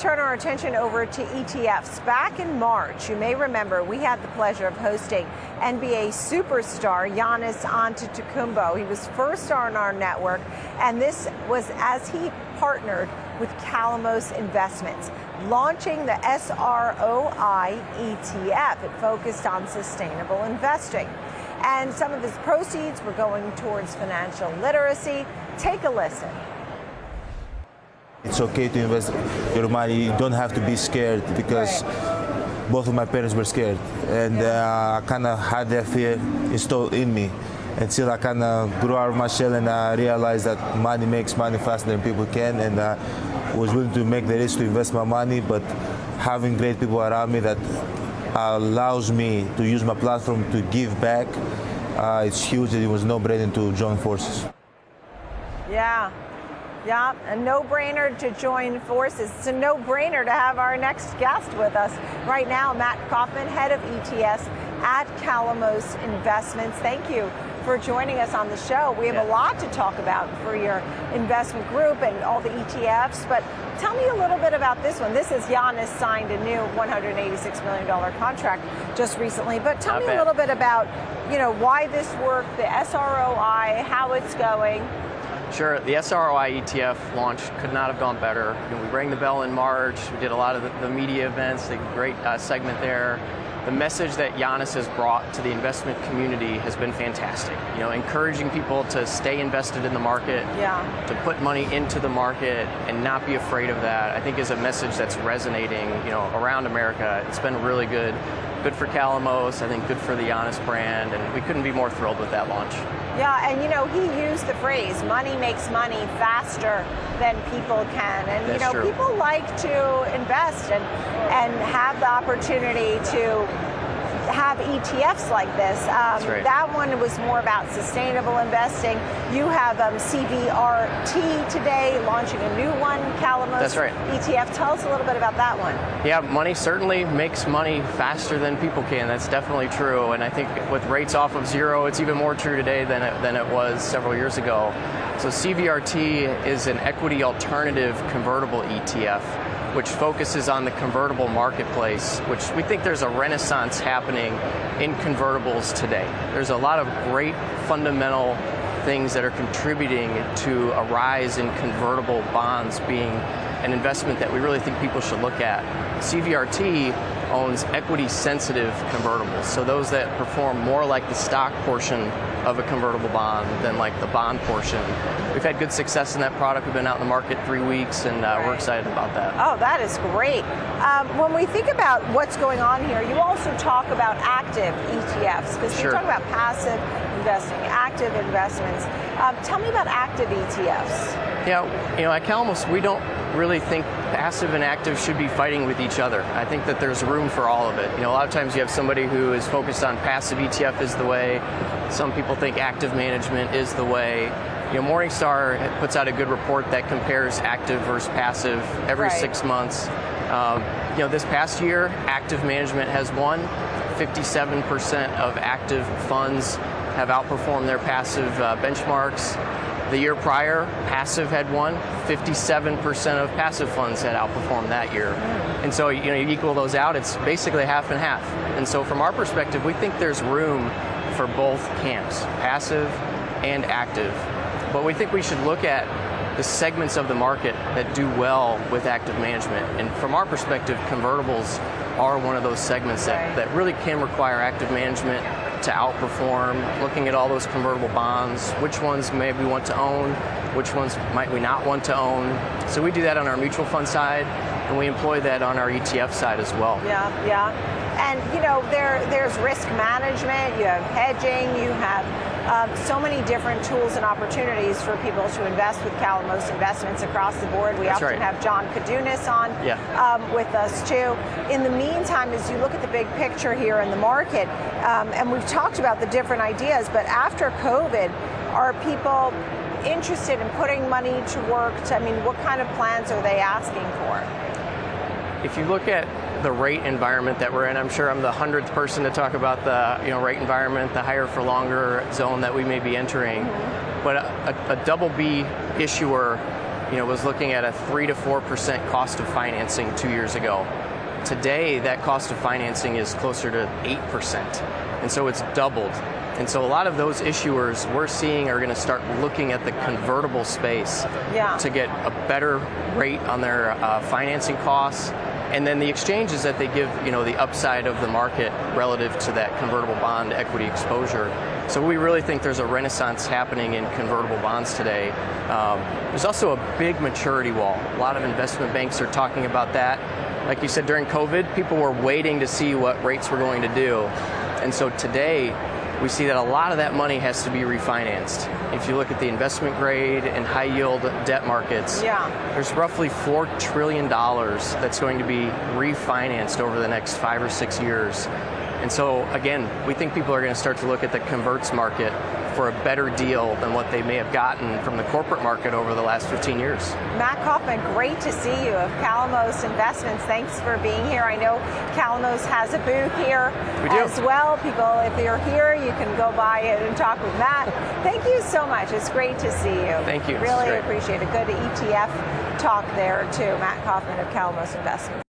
let's turn our attention over to ETFs. Back in March, you may remember, we had the pleasure of hosting NBA superstar Giannis Antetokounmpo. He was first on our network, and this was as he partnered with Calamos Investments, launching the SROI ETF. It focused on sustainable investing. And some of his proceeds were going towards financial literacy. Take a listen. It's okay to invest your money. You don't have to be scared, because both of my parents were scared, and I kind of had that fear installed in me until I kind of grew out of my shell and I realized that money makes money faster than people can, and I was willing to make the risk to invest my money. But having great people around me that allows me to use my platform to give back, it's huge. It was no-brainer to join forces. Yeah, a no-brainer to join forces. It's a no-brainer to have our next guest with us right now, Matt Kaufman, head of ETFs at Calamos Investments. Thank you for joining us on the show. We have a lot to talk about for your investment group and all the ETFs, but tell me a little bit about this one. This is Giannis signed a new $186 million contract just recently, but tell me a little bit about, why this worked, the SROI, how it's going. Sure, the SROI ETF launch could not have gone better. We rang the bell in March. We did a lot of the media events, a great segment there. The message that Giannis has brought to the investment community has been fantastic. Encouraging people to stay invested in the market, to put money into the market and not be afraid of that, I think is a message that's resonating, around America. It's been really good. Good for Calamos, I think good for the Giannis brand, and we couldn't be more thrilled with that launch. Yeah, and he used the phrase, money makes money faster than people can. And That's true. People like to invest and have the opportunity to have ETFs like this. That's right. That one was more about sustainable investing. You have CVRT today, launching a new one, Calamos That's right. ETF. Tell us a little bit about that one. Yeah, money certainly makes money faster than people can. That's definitely true. And I think with rates off of zero, it's even more true today than it was several years ago. So CVRT is an equity alternative convertible ETF, which focuses on the convertible marketplace, which we think there's a renaissance happening in convertibles today. There's a lot of great fundamental things that are contributing to a rise in convertible bonds being an investment that we really think people should look at. CVRT owns equity-sensitive convertibles, so those that perform more like the stock portion of a convertible bond than like the bond portion. We've had good success in that product. We've been out in the market 3 weeks, and we're excited about that. Oh, that is great. When we think about what's going on here, you also talk about active ETFs, because you talk about passive investing, active investments. Tell me about active ETFs. Yeah, at Calamos, we don't really think passive and active should be fighting with each other. I think that there's room for all of it. A lot of times you have somebody who is focused on passive ETF is the way. Some people think active management is the way. Morningstar puts out a good report that compares active versus passive every 6 months. This past year, active management has won. 57% of active funds have outperformed their passive benchmarks. The year prior, passive had won. 57% of passive funds had outperformed that year. And so, you equal those out, it's basically half and half. And so from our perspective, we think there's room for both camps, passive and active. But we think we should look at the segments of the market that do well with active management. And from our perspective, convertibles are one of those segments that really can require active management to outperform, looking at all those convertible bonds, which ones may we want to own, which ones might we not want to own. So we do that on our mutual fund side, and we employ that on our ETF side as well. Yeah. And there's risk management, you have hedging, you have so many different tools and opportunities for people to invest with Calamos Investments across the board. We often have John Kadunis on with us too. In the meantime, as you look at the big picture here in the market, and we've talked about the different ideas, but after COVID, are people interested in putting money to work? What kind of plans are they asking for? If you look at the rate environment that we're in, I'm sure I'm the 100th person to talk about the rate environment, the higher for longer zone that we may be entering. But a double B issuer was looking at a 3 to 4% cost of financing 2 years ago. Today, that cost of financing is closer to 8%. And so it's doubled. And so a lot of those issuers we're seeing are going to start looking at the convertible space to get a better rate on their financing costs. And then the exchanges that they give, the upside of the market relative to that convertible bond equity exposure. So we really think there's a renaissance happening in convertible bonds today. There's also a big maturity wall. A lot of investment banks are talking about that. Like you said, during COVID, people were waiting to see what rates were going to do. And so today, we see that a lot of that money has to be refinanced. If you look at the investment grade and high yield debt markets, there's roughly $4 trillion that's going to be refinanced over the next 5 or 6 years. And so again, we think people are going to start to look at the converts market for a better deal than what they may have gotten from the corporate market over the last 15 years. Matt Kaufman, great to see you of Calamos Investments. Thanks for being here. I know Calamos has a booth here as well. People, if you're here, you can go by it and talk with Matt. Thank you so much. It's great to see you. Thank you. Really appreciate it. Good ETF talk there too. Matt Kaufman of Calamos Investments.